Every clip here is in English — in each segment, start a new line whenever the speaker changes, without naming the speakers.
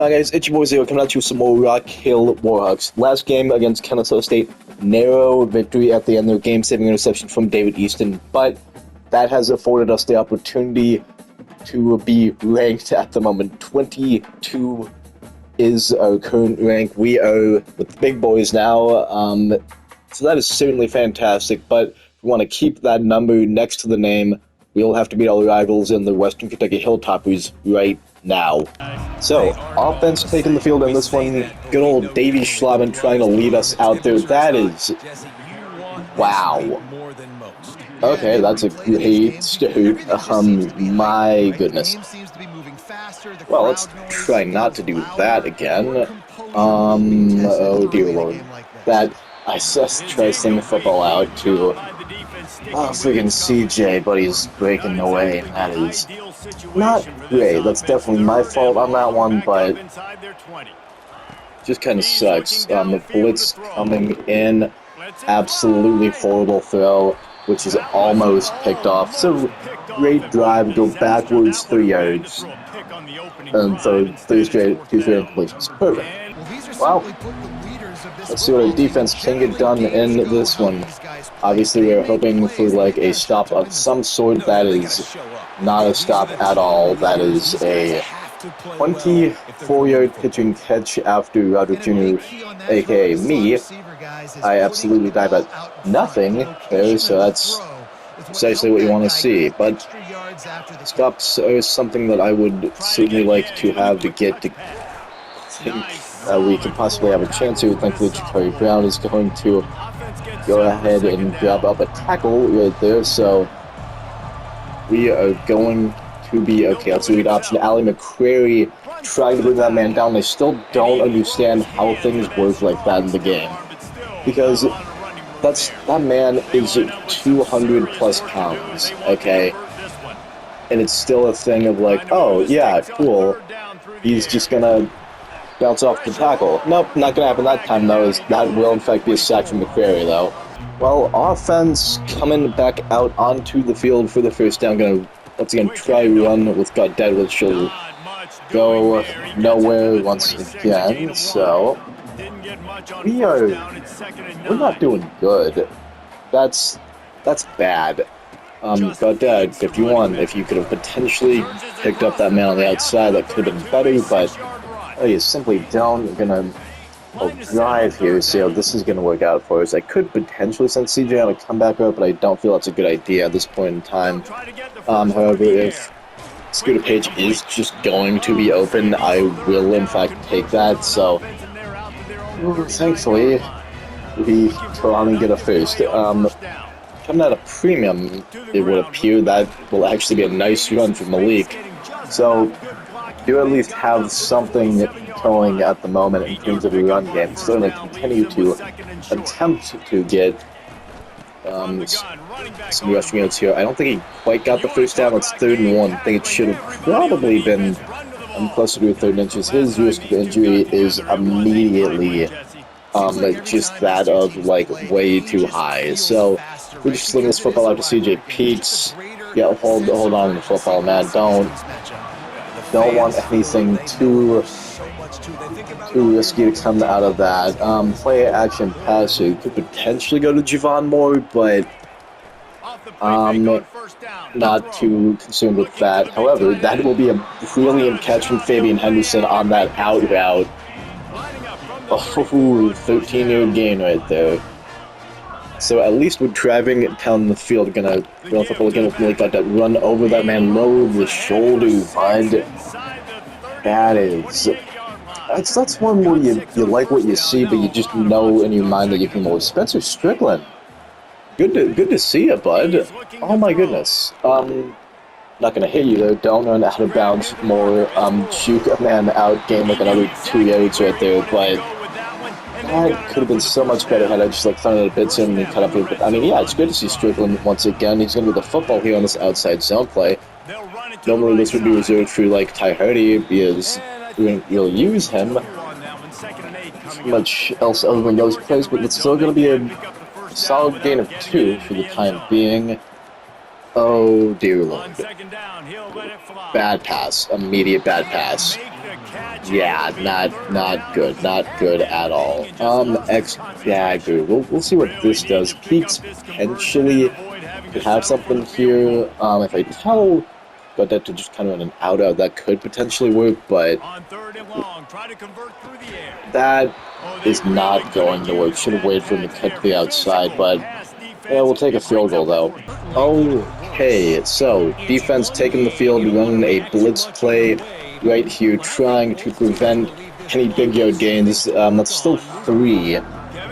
Hi guys, it's your boy Zero coming at you with some more Rock Hill Warhawks. Last game against Kennesaw State, narrow victory at the end of the game-saving interception from David Easton, but that has afforded us the opportunity to be ranked at the moment. 22 is our current rank. We are with the big boys now, so that is certainly fantastic, but if we want to keep that number next to the name, we'll have to beat all the rivals in the Western Kentucky Hilltoppers right now. So, offense taking the field in this one. Good old Davey Schlaven trying to lead us out there. That is... wow. Okay, that's a great start. My goodness. Well, let's try not to do that again. Oh dear lord. That... I just tried sending the football out to... oh, freaking CJ, but he's breaking away, and that is not great. That's definitely my fault on that one, but just kind of sucks. The blitz coming in, absolutely horrible throw, which is almost picked off. So, great drive, go backwards 3 yards, and so two straight completions. Perfect. Well, let's see what our defense can get done in this one. Obviously, we're hoping for like a stop of some sort. That is not a stop at all. That is a 24-yard pitching catch after Roger Jr., aka me. I absolutely dive at nothing there, so that's precisely what you want to see. But stops are something that I would certainly like to have to get to think we could possibly have a chance here. Thankfully, Ja'Cory Brown is going to go ahead and grab up a tackle right there, so we are going to be okay. Let's read option. Ali McCrary trying to bring that man down. I still don't understand how things work like that in the game, because that man is 200 plus pounds, okay, and it's still a thing of like, oh yeah, cool, he's just gonna bounce off the tackle. Nope, not gonna happen that time though, as that will in fact be a sack from McCrary though. Well, offense coming back out onto the field for the first down. Gonna once again try run with Goddard, which she'll go nowhere once again, so we're not doing good. That's bad. Goddard, 51, if you could have potentially picked up that man on the outside, that could have been better, but you simply don't. Gonna drive here, so this is gonna work out for us. I could potentially send CJ on a comeback route, but I don't feel that's a good idea at this point in time. However, if Scooter Page is just going to be open, I will in fact take that, so thankfully we go on and get a first. Coming out of premium, it would appear that will actually be a nice run for Malik, so do at least have something going at the moment in terms of a run game. Still going to continue to attempt to get some rushing units here. I don't think he quite got the first down. It's 3rd and 1. I think it should have probably been closer to 3rd inches. His risk of injury is immediately just that of like way too high. So we're just slinging this football out to CJ Peets. Yeah, hold on to the football, man. Don't want anything too risky to come out of that. Play action pass, so you could potentially go to Javon Moore, but not too consumed with that. However, that will be a brilliant catch from Fabian Henderson on that out route. Oh, 13-yard gain right there. So at least we're driving down the field, gonna run football again with Malik like that, run over that man, low the shoulder, bud. That's one where you like what you see, but you just know in your mind that you can more. Spencer Strickland, good to see you, bud. Oh my goodness. Not gonna hit you though. Don't run out of bounds more. Juke a man out, gain like another 2 yards right there, but that could have been so much better had I just like thrown it a bit sooner and cut up. But I mean, yeah, it's good to see Strickland once again. He's gonna be the football here on this outside zone play. Normally this would be reserved for like Ty Hardy, because you'll use him much else other than those plays, but it's still gonna be a solid gain of 2 for the time being. Oh dear lord. Bad pass. Immediate bad pass. Yeah, not good, not good at all. Yeah, I agree. We'll see what this does. Peaks potentially could have something here. If I tell Godet to just kind of an out that could potentially work, but that is not going to work. Should have waited for him to cut to the outside, but yeah, we'll take a field goal though. Okay, so defense taking the field, running a blitz play right here, trying to prevent any big yard gains. That's still 3,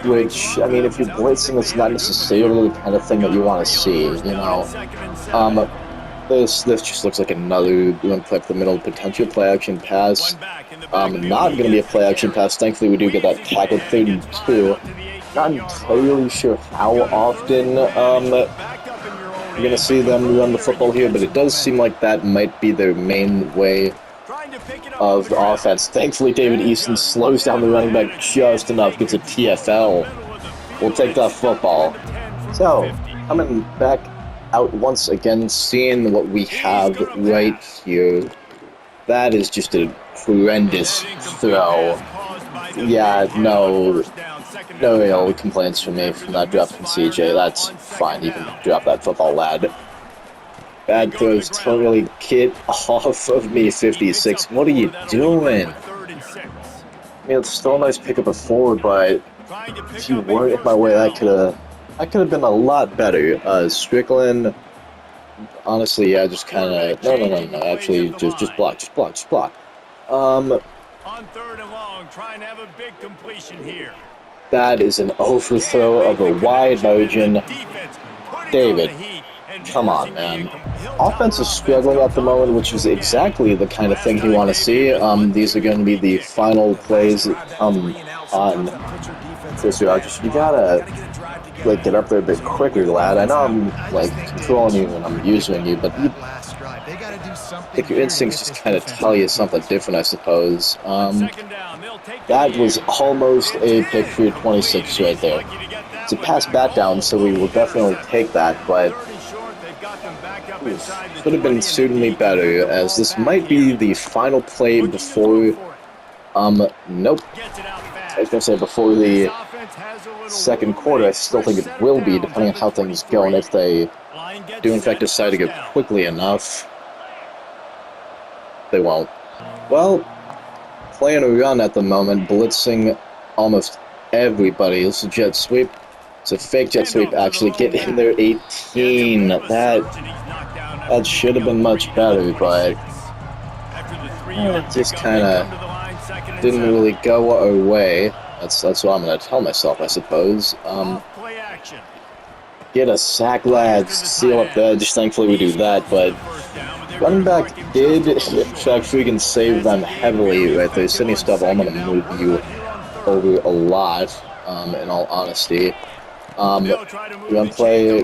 which, I mean, if you're blitzing, it's not necessarily the kind of thing that you want to see, you know. This just looks like another run play up the middle, potential play action pass. Not going to be a play action pass. Thankfully, we do get that tackle 32. Not entirely sure how often you're going to see them run the football here, but it does seem like that might be their main way of the offense. Thankfully, David Easton slows down the running back just enough, gets a TFL. We'll take that football. So, coming back out once again, seeing what we have right here. That is just a horrendous throw. Yeah, no real complaints from me from that drop from CJ. That's fine. You can drop that football, lad. Bad throws don't really get off of me, 56. What are you doing? I mean, it's still a nice pickup of 4, but if you weren't in my way, that could have been a lot better. Strickland, honestly, yeah, just kind of no. Actually, just block.
On 3rd and long, trying to have a big completion here.
That is an overthrow of a wide margin. David, come on, man. Offense is struggling at the moment, which is exactly the kind of thing you want to see. These are going to be the final plays that come on this year. You gotta get up there a bit quicker, lad. I know I'm controlling you and I'm using you, but your instincts just kind of tell you something different, I suppose. That was almost a pick for 26 right there. It's a pass back down, so we will definitely take that, but could have been certainly better, as this might be the final play before, nope. I was going to say before the second quarter. I still think it will be, depending on how things go, and if they do in fact decide to go quickly enough. They won't. Well, playing a run at the moment, blitzing almost everybody. This is a jet sweep. It's a fake jet sweep, actually. Get in there, 18. That should have been much better, but it just kind of didn't really go our way. That's what I'm going to tell myself, I suppose. Get a sack, lads. Seal up the edge. Thankfully, we do that, but running back did, in fact, freaking save them heavily right there. Sydney Stubb, I'm going to move you over a lot, in all honesty. Run play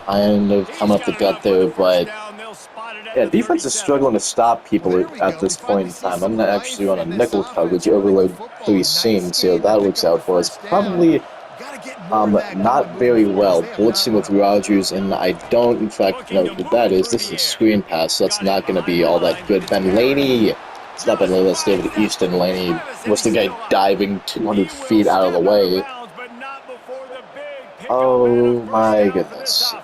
kind of come up the gut there, but yeah, defense is struggling to stop people at this point in time. I'm going to actually run a nickel coverage, overload 3 seams, so that works out for us. Probably not very well. Blitzing with Rogers, and I don't, in fact, know what that is. This is a screen pass, so that's not going to be all that good. Ben Laney. It's not Ben Laney, that's David Easton. Laney was the guy diving 200 feet out of the way. Oh my goodness.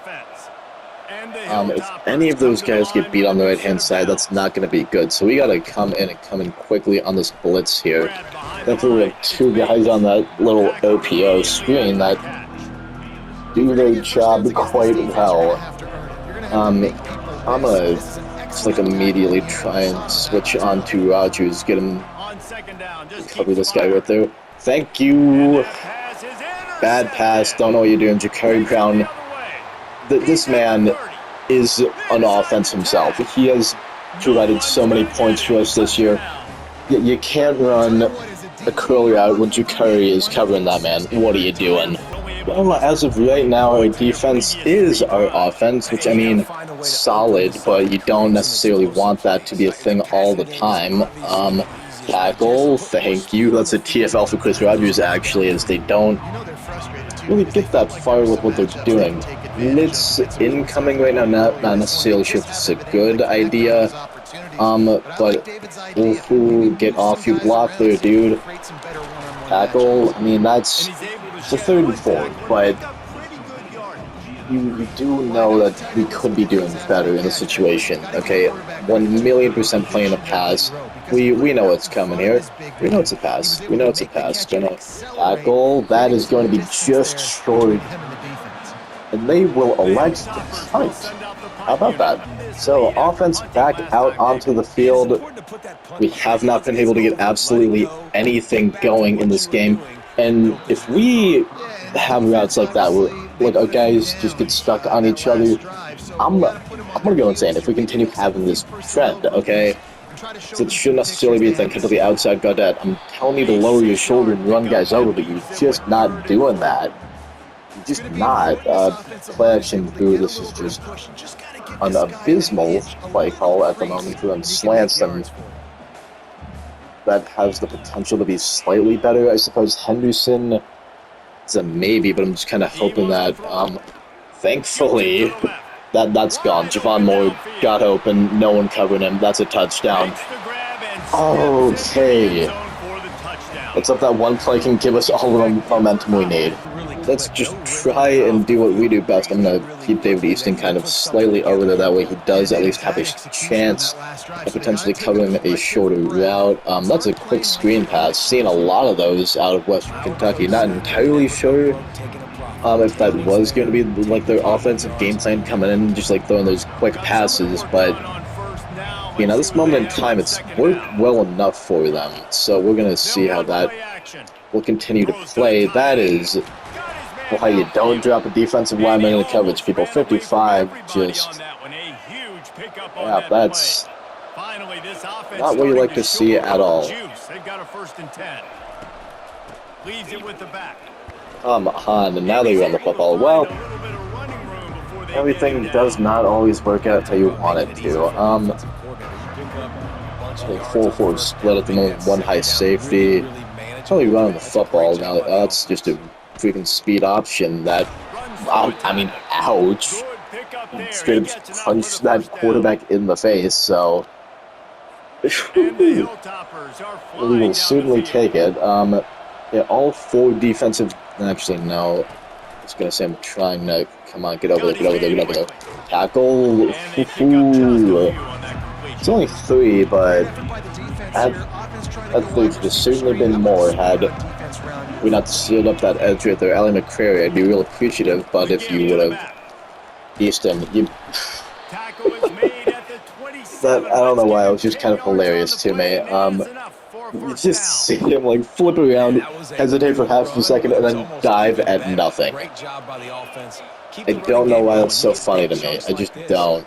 If any of those guys get beat on the right-hand side, that's not going to be good. So we got to come in quickly on this blitz here. Thankfully, we have 2 guys on that little OPO screen that do their job quite well. I'm going to just immediately try and switch on to Rogers, get him, cover this guy right there. Thank you. Bad pass, don't know what you're doing. Jakari Brown, this man is an offense himself. He has provided so many points for us this year. You can't run a curl route when Jakari is covering that man. What are you doing? Well, as of right now, our defense is our offense, which, I mean, solid, but you don't necessarily want that to be a thing all the time. Tackle, thank you. That's a TFL for Chris Rogers, actually, as they don't really get that far with what they're doing. Blitz incoming right now, not necessarily sure if it's a good idea. But ooh, get off you block there, dude. Tackle. I mean, that's the 3rd and 4, but you do know that we could be doing better in the situation. Okay, 1,000,000% playing a pass. We know it's coming here. We know it's a pass. We know it's a pass. Gonna tackle. That is going to be just short. And they will elect to punt. How about that? So, offense back out onto the field. We have not been able to get absolutely anything going in this game. And if we have routes like that where like our guys just get stuck on each other, I'm gonna go insane if we continue having this trend, okay? So it shouldn't necessarily be a thing to the outside Gaudette. I'm telling you to lower your shoulder and run guys over, but you're just not doing that. You're just not. Play action through this is just an abysmal play call at the moment for them slants, and that has the potential to be slightly better, I suppose. Henderson is a maybe, but I'm just kind of hoping that, thankfully, that's gone. Javon Moore got open, no one covering him. That's a touchdown. Okay. Let's hope that one play can give us all the momentum we need. Let's just try and do what we do best. I'm going to keep David Easton kind of slightly over there. That way he does at least have a chance of potentially covering a shorter route. That's a quick screen pass. Seeing a lot of those out of Western Kentucky. Not entirely sure if that was going to be like their offensive game plan coming in, just like throwing those quick passes. But, you know, this moment in time, it's worked well enough for them. So we're going to see how that will continue to play. That is why you don't drop a defensive lineman in the coverage, people. 55, just, yeah, that's not what you like to see at all. Come on, and now they run the football. Well, everything does not always work out how you want it to. 4-4 split at the moment, one high safety. Probably running the football now. That's just a freaking speed option that, I mean, ouch. Straight up punched that quarterback in the face, so we will certainly take it. Yeah, all 4 defensive, actually, no. I was going to say I'm trying to, come on, get over there. Tackle. It's only 3, but that 3 could have certainly been more had we not sealed up that edge right there. Ali McCrary, I'd be real appreciative, but if you would have Easton, that, I don't know why, it was just kind of hilarious to me. You just see him like flip around, hesitate for half a second, and then dive at nothing. I don't know why that's so funny to me. I just don't.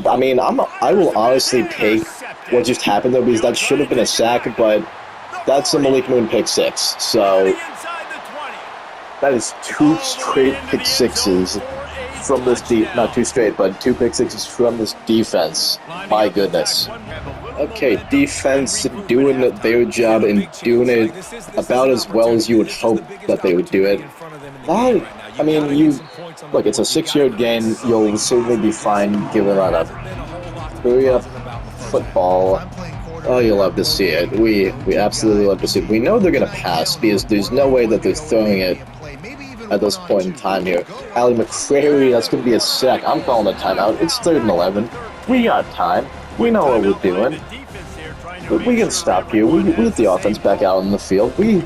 I mean, I will honestly take what just happened there, because that should have been a sack, but that's a Malik Moon pick 6. So that is 2 straight pick 6s from this not 2 straight, but 2 pick 6s from this defense. My goodness. Okay, defense doing their job and doing it about as well as you would hope that they would do it. That, I mean, look, it's a 6-yard gain. You'll certainly be fine given on a hurry-up football. Oh, you'll love to see it. We absolutely love to see it. We know they're going to pass, because there's no way that they're throwing it at this point in time here. Ali McCrary, that's going to be a sack. I'm calling a timeout. It's 3rd and 11. We got time. We know what we're doing. We can stop here. We get the offense back out on the field. We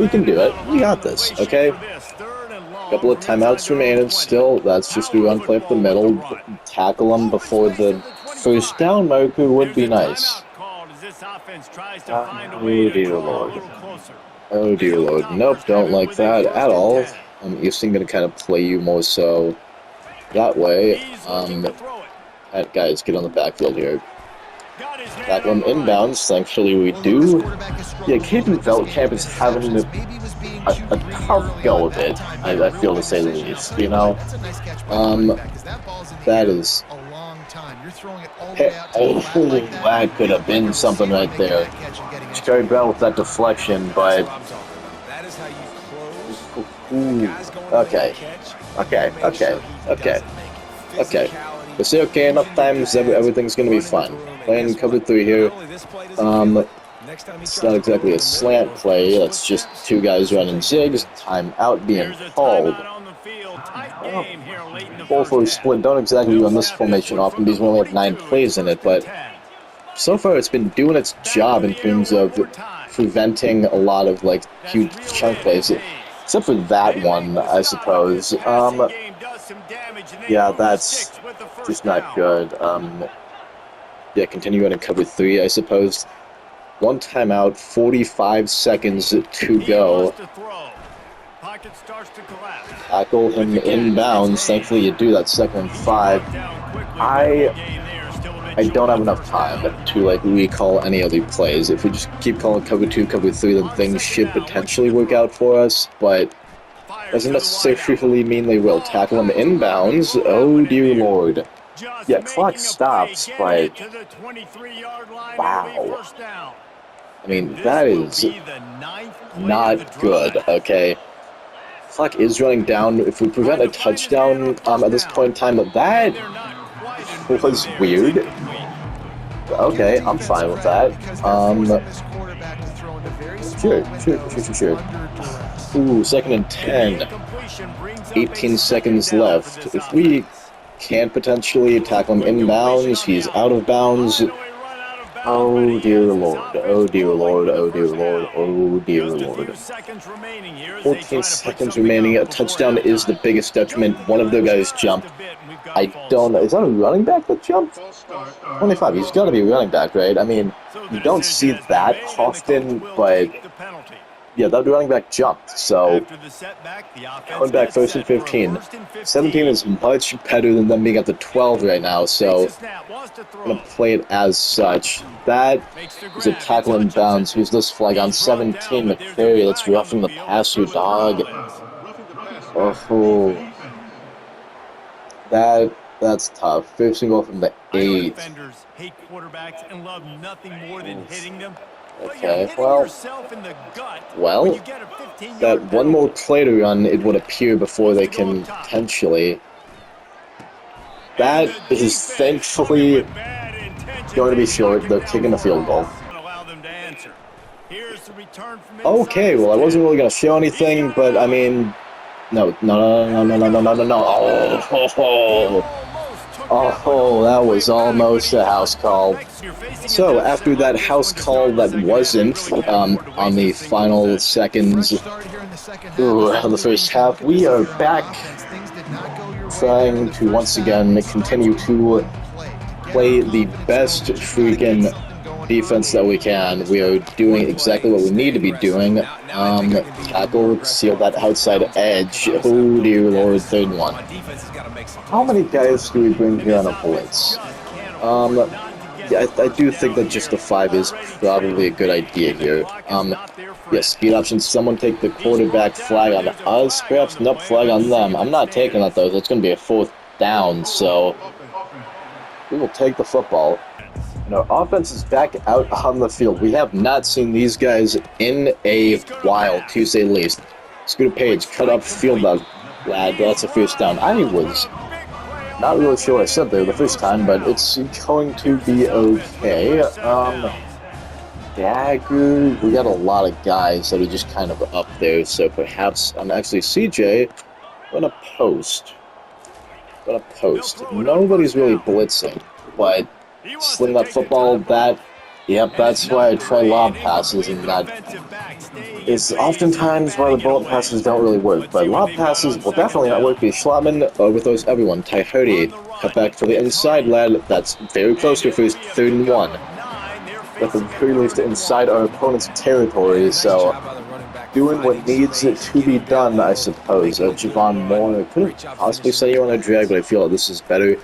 can do it. We got this, okay? Couple of timeouts remaining still. That's just a run play up the middle. Tackle them before the first down marker would be nice. Oh, dear Lord. Oh, dear Lord. Nope, don't like that at all. I'm Easton going to kind of play you more so that way. That guys, get on the backfield here. Tackle him inbounds. Thankfully, we do. Yeah, Caden Veldkamp is having a tough go of it, I feel, to say the least, you know? That is... Oh, that could have been something right there. Scary Brown with that deflection, but... Ooh, okay. They say okay enough times, everything's going to be fine. Playing cover 3 here. It's not exactly a slant play. That's just two guys running zigs. Timeout being called. Ball for a split. Don't exactly run this formation often because we only have 9 plays in it, but so far it's been doing its job in terms of preventing a lot of like huge chunk plays. Except for that one, I suppose. Yeah, that's just not good. Yeah, continue running cover 3, I suppose. One timeout, 45 seconds to go. Tackle him inbounds. Thankfully, you do that 2nd and 5. I don't have enough time to like recall any other plays. If we just keep calling cover 2, cover 3, then things should potentially work out for us, but doesn't necessarily mean they will. Tackle him inbounds. Oh dear lord. Yeah, clock stops, but wow. I mean, that is not good, okay? Clock is running down. If we prevent a touchdown at this point in time, that was weird. Okay, I'm fine with that. Sure. Ooh, 2nd and 10. 18 seconds left. If we can't potentially tackle him inbounds, he's out of bounds. Oh dear lord, oh dear lord, oh dear lord, oh dear lord. 14 seconds remaining. A touchdown is the biggest detriment. One of the guys jumped. I don't know. Is that a running back that jumped? 25. He's got to be a running back, right? I mean, you don't see that often, but yeah, that running back jumped. So, going back 1st and 15. 17 is much better than them being at the 12 right now, so I'm going to play it as such. That is a tackle in bounds. Who's this flag on 17? McCary, that's roughing the passer, dog. Oh, that's tough. First and goal from the 8. Okay, well, that one more play to run, it would appear, before they can potentially. That is thankfully going to be short. They're kicking the field goal. Okay, well, I wasn't really going to show anything, but I mean, no. Oh, that was almost a house call. So, after that house call that wasn't, on the final seconds of the first half, we are back trying to once again continue to play the best freaking defense that we can. We are doing exactly what we need to be doing. Tackle, seal that outside edge. Oh dear lord, 3rd and 1. How many guys do we bring here on a blitz? Yeah, I do think that just the 5 is probably a good idea here. Yeah, speed options. Someone take the quarterback flag on us. Perhaps not flag on them. I'm not taking that though. That's going to be a 4th down, so we will take the football. And our offense is back out on the field. We have not seen these guys in a while, to say the least. Scooter Page, cut up field lad. That's a 1st down. I was not really sure what I said there the first time, but it's going to be okay. Dagger, we got a lot of guys that are just kind of up there, so perhaps, actually, CJ, I'm gonna post. Nobody's really blitzing, but sling that football, that's why I try lob passes, and that is oftentimes why the bullet passes don't really work. But lob passes will definitely not work because Schlattman overthrows everyone. Ty Hardy, cut back to the inside, lad. That's very close to first, 3rd and 1. At the very least inside our opponent's territory, so doing what needs to be done, I suppose. Javon Moore, I could have possibly sent you on a drag, but I feel like this is better.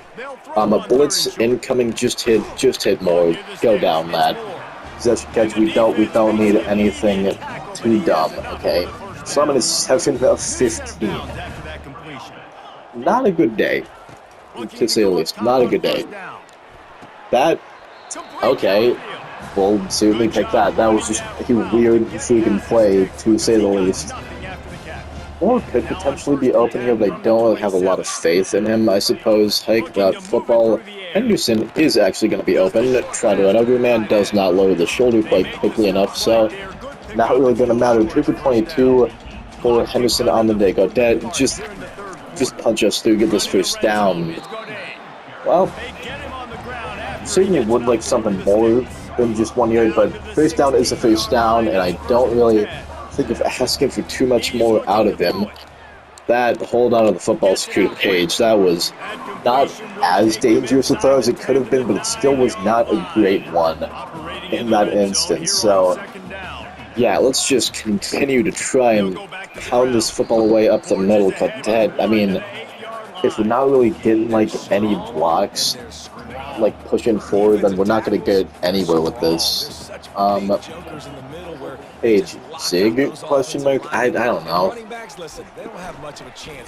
A blitz incoming, just hit Moore. Go down, lad. That's catch. We don't need anything too dumb, okay? Summon is 7 of 15. Not a good day, to say the least. Not a good day. That, okay. We'll certainly pick that. That was just a weird freaking play, to say the least. Or could potentially be open here, but I don't really have a lot of faith in him, I suppose. Hike that football. Henderson is actually going to be open. Try to run over man, does not lower the shoulder quite quickly enough, so not really going to matter. 2 for 22 for Henderson on the day. Godet, just punch us through, get this first down. Well, certainly would like something more than just 1 yard, but first down is a first down, and I don't really think of asking for too much more out of him. That hold on to the football secured page, that was not as dangerous a throw as it could have been, but it still was not a great one in that instance. So, yeah, let's just continue to try and pound this football away up the middle. Godet, I mean, if we're not really getting, like, any blocks, like, pushing forward, then we're not going to get anywhere with this. Page, Zig, question mark? I don't know.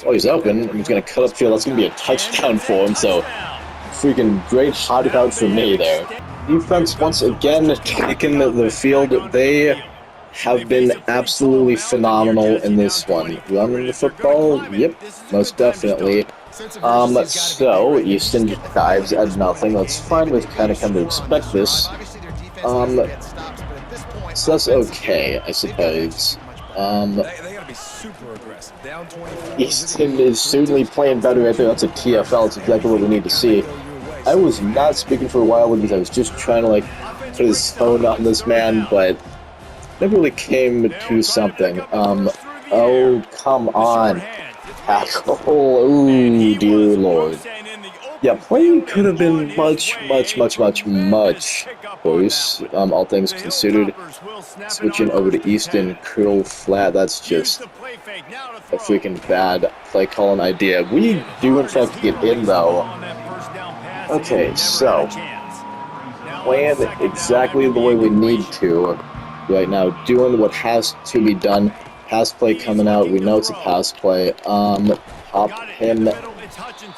Oh, he's open. He's going to cut up field. That's going to be a touchdown for him, so freaking great hot out for me there. Defense, once again, taking the field. They have been absolutely phenomenal in this one. Running the football? Yep, most definitely. So, Easton dives at nothing. That's fine. We've kind of come to expect this. So that's okay, I suppose. Easton is certainly playing better right there. That's a TFL. That's exactly what we need to see. I was not speaking for a while because I was just trying to, like, put his phone on this man, but never really came to something. Oh, come on. Tackle. Ooh, dear Lord. Yeah, playing could have been much worse, all things considered. Switching over to Easton, curl flat, that's just a freaking bad play calling idea. We do, in fact, get in, though. Okay, so, playing exactly the way we need to right now, doing what has to be done. Pass play coming out, we know it's a pass play. Pop him. Is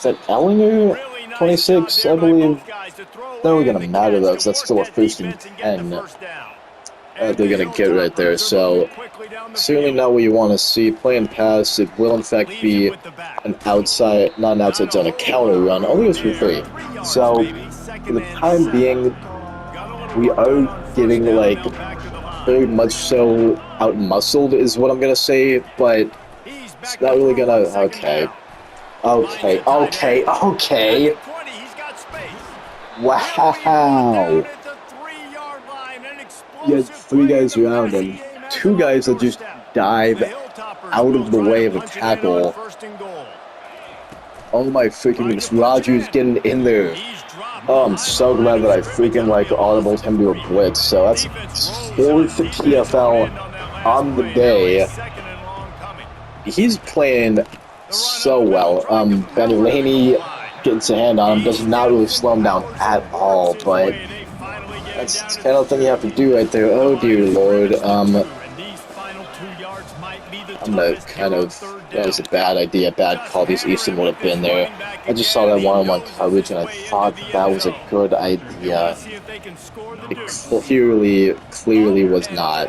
that Ellinger? 26, I believe. Not really gonna matter though, because that's still a first and 10. They're gonna get right there, so certainly not what you want to see. Play and pass, it will in fact be an outside, not an outside zone, a counter run, only goes for 3. So, for the time being, we are getting, like, very much so out-muscled is what I'm gonna say, but it's not really gonna, okay. Wow. You had 3 guys around him. 2 guys that just dive out of the way of a tackle. Oh my freaking goodness. Rogers getting in there. Oh, I'm so glad that I freaking, like, audibled him to a blitz. So that's 4th TFL on the day. He's playing so well. Ben Laney gets a hand on him, does not really slow him down at all, but that's kind of the thing you have to do right there. Oh dear Lord. I'm gonna kind of, that was a bad idea, bad call, because Easton would have been there. I just saw that one-on-one coverage and I thought that was a good idea. It clearly was not.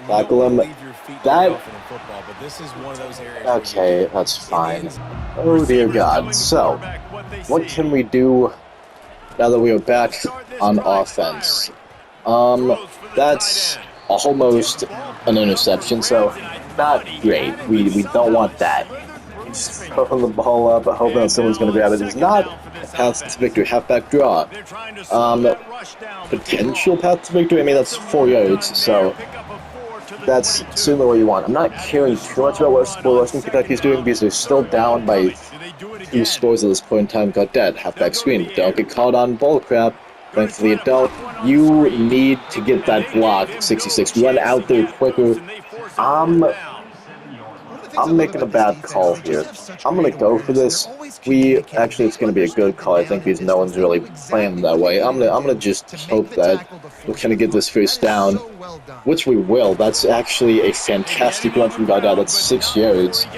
Tackle him. That, okay, that's fine. Oh dear God. So, what can we do now that we are back on offense? That's almost an interception, so not great. We don't want that. Just throwing the ball up, hoping that someone's going to grab it. It's not a path to victory. Halfback draw. Potential path to victory. I mean, that's 4 yards, so that's certainly what you want. I'm not caring too much about what Western Kentucky's doing because they're still down by 2 scores at this point in time. Got dead. Halfback screen. Don't get caught on bull crap. Thankfully you don't. You need to get that block. 66. Run out there quicker. I'm making a bad call here. I'm going to go for this. Actually, it's going to be a good call, I think, because no one's really playing that way. I'm gonna just hope that we're going to get this first down, which we will. That's actually a fantastic run from Gaga. That's 6 yards.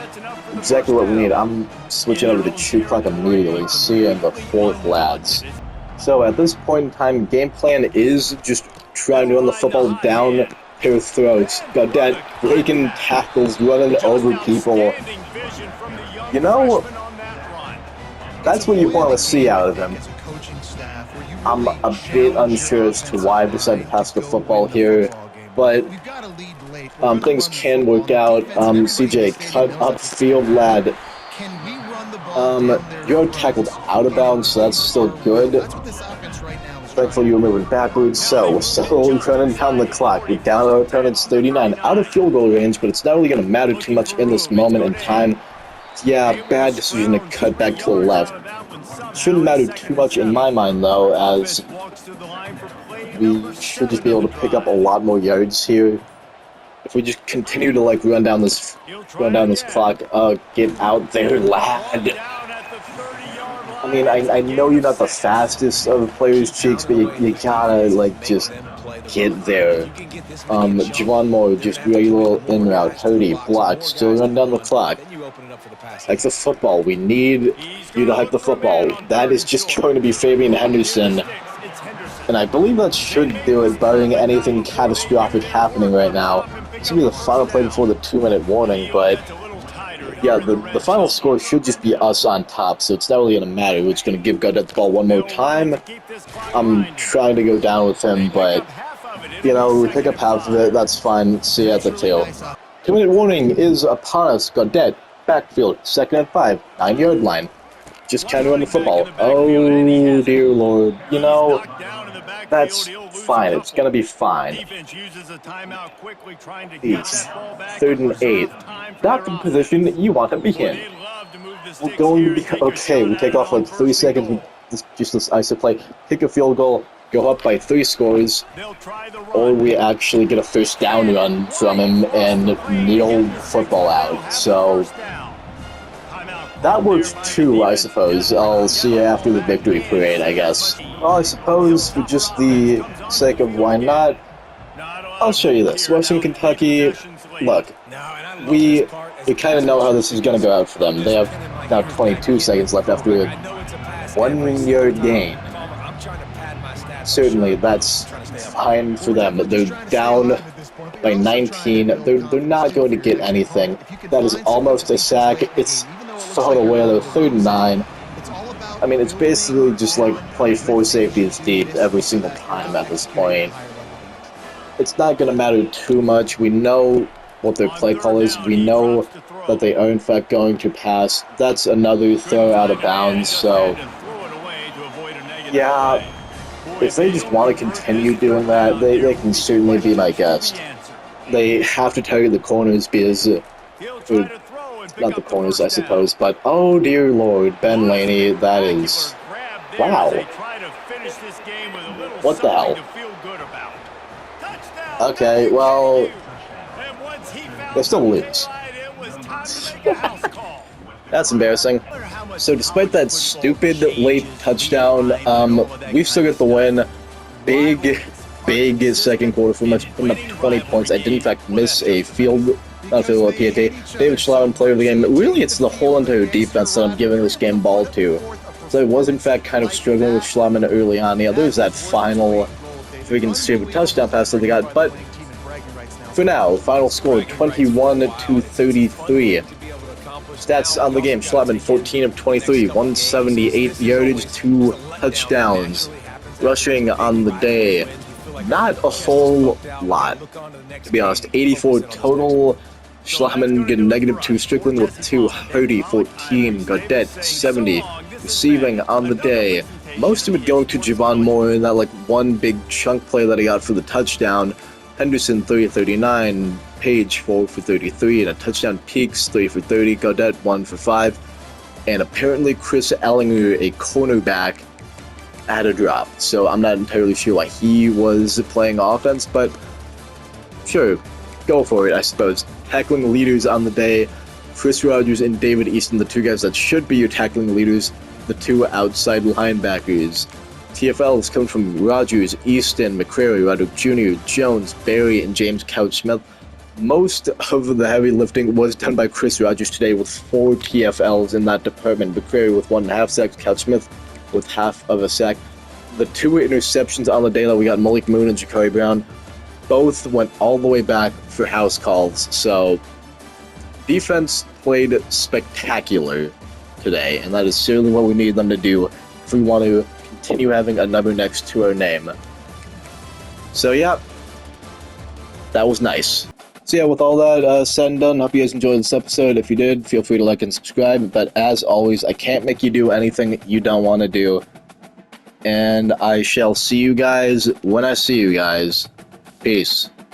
Exactly what we need. I'm switching over to shoot clock immediately. See you in the 4th, lads. So at this point in time, game plan is just trying to run the football down their throats. Gaudette breaking tackles, running over people. You know, that's what you want to see out of him. I'm a bit unsure as to why I decided to pass the football here, but things can work out. CJ, cut upfield, lad. You're tackled out of bounds, so that's still good. Thankfully, you're moving backwards, so we're still running down the clock. We're down to our opponent's 39, out of field goal range, but it's not really going to matter too much in this moment in time. Yeah, bad decision to cut back to the left. Shouldn't matter too much in my mind, though, as we should just be able to pick up a lot more yards here. If we just continue to like run down this clock, get out there, lad. I mean, I know you're not the fastest of the players' cheeks, but you gotta like just get there. Javon Moore, just regular in route, 30, block, still run down the clock. Like the football, we need you to hype the football. That is just going to be Fabian Henderson. And I believe that should do it, barring anything catastrophic happening right now. This will be the final play before the 2-minute warning, but yeah, the final score should just be us on top, so it's not really going to matter. We're just going to give Gaudette the ball one more time. I'm trying to go down with him, but, you know, we pick up half of it, that's fine. See you at the tail. 2-minute warning is upon us. Gaudette, backfield, 2nd and 5, 9-yard line. Just kind of run the football. Oh, dear Lord. You know, that's fine. It's going to be fine. It's 3rd and 8. Not the position you want to be in. We're going to be okay. We take off like 3 seconds. Just this iso play. Kick a field goal. Go up by 3 scores. Or we actually get a first down run from him and kneel football out. So that works too, I suppose. I'll see you after the victory parade, I guess. Well, I suppose for just the sake of why not, I'll show you this. Western Kentucky, look, we kind of know how this is going to go out for them. They have now 22 seconds left after a 1-yard gain. Certainly, that's fine for them. They're down by 19. They're not going to get anything. That is almost a sack. It's thrown away. They're 3rd and 9. I mean, it's basically just like play 4 safeties deep every single time at this point. It's not going to matter too much. We know what their play call is. We know that they are in fact going to pass. That's another throw out of bounds, so yeah, if they just want to continue doing that, they can certainly be my guest. They have to target the corners because, not the corners I suppose, but oh dear Lord, Ben Laney, that is, wow. What the hell? Okay, well, they still lose. That's embarrassing. So despite that stupid late touchdown, we've still got the win. Big second quarter from up 20 points. I did in fact miss a field goal PAT. David Schlauman, player of the game. Really, it's the whole entire defense that I'm giving this game ball to. So I was in fact kind of struggling with Schlauman early on. Yeah, there's that final freaking stupid touchdown pass that they got, but for now, final score 21-33. Stats on the game: Schlauman 14 of 23, 178 yardage, 2 touchdowns. Rushing on the day, not a whole lot, to be honest. 84 total. Schlauman getting -2, Strickland with 2, Hardy 14, Gaudette 70. Receiving on the day, most of it going to Javon Moore in that like one big chunk play that he got for the touchdown. Henderson 3 for 39, Page 4 for 33, and a touchdown. Peaks 3 for 30, Gaudette 1 for 5, and apparently Chris Ellinger, a cornerback, had a drop. So I'm not entirely sure why he was playing offense, but sure, go for it, I suppose. Tackling leaders on the day: Chris Rogers and David Easton, the 2 guys that should be your tackling leaders, the 2 outside linebackers. TFL is coming from Rogers, Easton, McCrary, Roderick Jr., Jones, Barry, and James Couch-Smith. Most of the heavy lifting was done by Chris Rogers today with 4 TFLs in that department. McCrary with 1.5 sacks, Couch-Smith with half of a sack. The 2 interceptions on the day that we got: Malik Moon and Ja'Cory Brown. both went all the way back for house calls, so defense played spectacular today, and that is certainly what we need them to do if we want to continue having a number next to our name. So yeah, that was nice. So yeah, with all that said and done, hope you guys enjoyed this episode. If you did, feel free to like and subscribe, but as always, I can't make you do anything you don't want to do, and I shall see you guys when I see you guys. Peace.